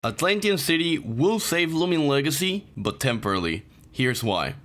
Atlanthian City will save Loomian legacy, but temporarily. Here's why.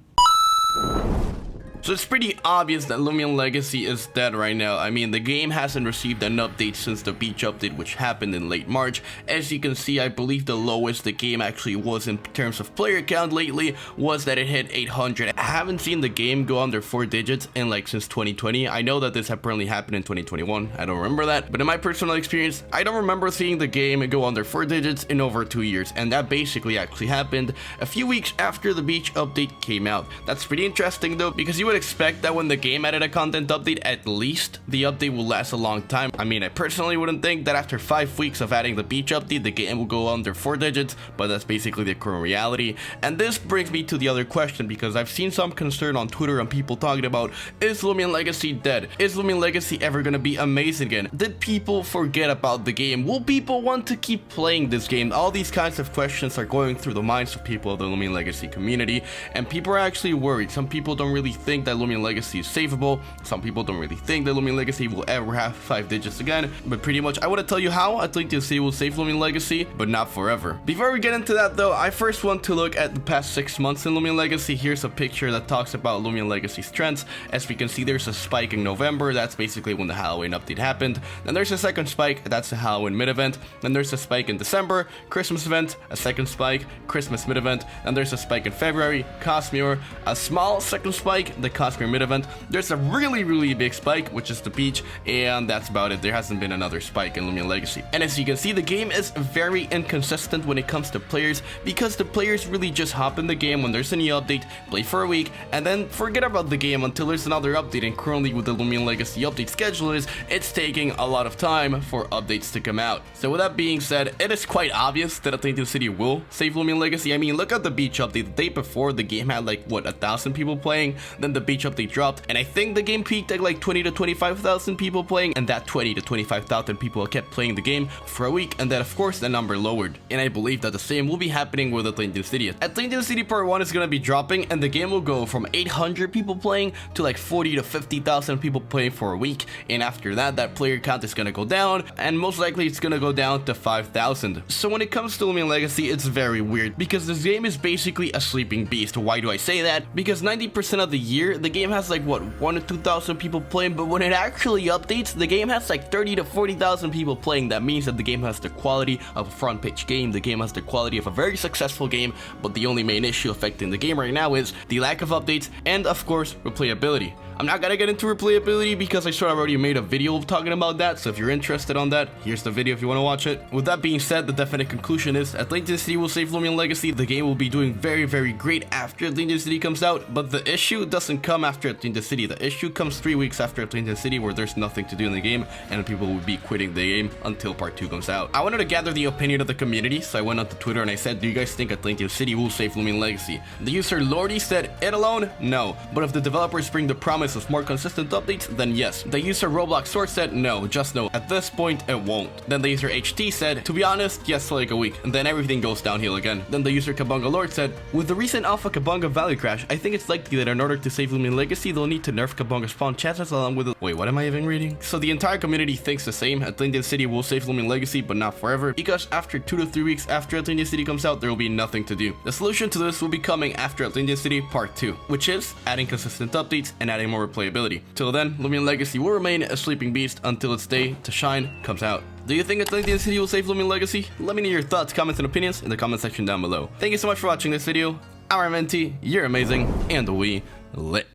So it's pretty obvious that Loomian Legacy is dead right now. I mean, the game hasn't received an update since the beach update, which happened in late March. As you can see, I believe the lowest the game actually was in terms of player count lately was that it hit 800. I haven't seen the game go under 4 digits in since 2020. I know that this apparently happened in 2021. I don't remember that. But in my personal experience, I don't remember seeing the game go under 4 digits in over 2 years. And that basically actually happened a few weeks after the beach update came out. That's pretty interesting though, because you would expect that when the game added a content update, at least the update will last a long time. I mean, I personally wouldn't think that after 5 weeks of adding the beach update, the game will go under 4 digits, but that's basically the current reality. And this brings me to the other question, because I've seen some concern on Twitter and people talking about, is Loomian Legacy dead? Is Loomian Legacy ever gonna be amazing again? Did people forget about the game? Will people want to keep playing this game? All these kinds of questions are going through the minds of people of the Loomian Legacy community, and people are actually worried. Some people don't really think that Loomian Legacy is savable. Some people don't really think that Loomian Legacy will ever have 5 digits again, but pretty much I want to tell you how Atlanthian City will save Loomian Legacy, but not forever. Before we get into that though, I first want to look at the past 6 months in Loomian Legacy. Here's a picture that talks about Loomian Legacy's trends. As we can see, there's a spike in November. That's basically when the Halloween update happened. Then there's a second spike. That's the Halloween mid-event. Then there's a spike in December, Christmas event, a second spike, Christmas mid-event. Then there's a spike in February, Cosmicyl, a small second spike, the Cosmicyl mid-event. There's a really big spike, which is the beach, and that's about it. There hasn't been another spike in Loomian Legacy. And as you can see, the game is very inconsistent when it comes to players, because the players really just hop in the game when there's a new update, play for a week, and then forget about the game until there's another update. And currently with the Loomian Legacy update schedule it's taking a lot of time for updates to come out. So with that being said, it is quite obvious that Atlanthian City will save Loomian Legacy. I mean, look at the beach update. The day before, the game had 1,000 people playing, then the beach update dropped, and I think the game peaked at 20 to 25,000 people playing, and that 20 to 25,000 people kept playing the game for a week, and then of course the number lowered. And I believe that the same will be happening with Atlanthian City. Atlanthian City Part 1 is going to be dropping, and the game will go from 800 people playing to 40 to 50,000 people playing for a week, and after that, that player count is going to go down, and most likely it's going to go down to 5,000. So when it comes to Loomian Legacy, it's very weird, because this game is basically a sleeping beast. Why do I say that? Because 90% of the year, the game has 1 to 2,000 people playing, but when it actually updates, the game has 30 to 40,000 people playing. That means that the game has the quality of a front page game. The game has the quality of a very successful game, but the only main issue affecting the game right now is the lack of updates and of course replayability. I'm not gonna get into replayability because I sort of already made a video talking about that, so if you're interested on that, here's the video if you want to watch it. With that being said, the definite conclusion is Atlanthian City will save Loomian Legacy. The game will be doing very great after Atlanthian City comes out, but the issue doesn't come after Atlanthian City. The issue comes 3 weeks after Atlanthian City, where there's nothing to do in the game and people will be quitting the game until Part 2 comes out. I wanted to gather the opinion of the community, so I went onto Twitter and I said, do you guys think Atlanthian City will save Loomian Legacy? The user Lordy said, it alone? No. But if the developers bring the promise of more consistent updates, then yes. The user Robloxrose said, no, just no. At this point, it won't. Then the user HT said, to be honest, yes, a week. And then everything goes downhill again. Then the user Kabunga Lord said, with the recent Alpha Kabunga value crash, I think it's likely that in order to save Loomian Legacy, they'll need to nerf Kabunga spawn chances along with the— wait, what am I even reading? So the entire community thinks the same. Atlanthian City will save Loomian Legacy, but not forever, because after 2 to 3 weeks after Atlanthian City comes out, there will be nothing to do. The solution to this will be coming after Atlanthian City Part 2, which is adding consistent updates and adding more replayability. Till then, Loomian Legacy will remain a sleeping beast until its day to shine comes out. Do you think Atlanthian City will save Loomian Legacy? Let me know your thoughts, comments, and opinions in the comment section down below. Thank you so much for watching this video. I'm Armenti, you're amazing, and we lit.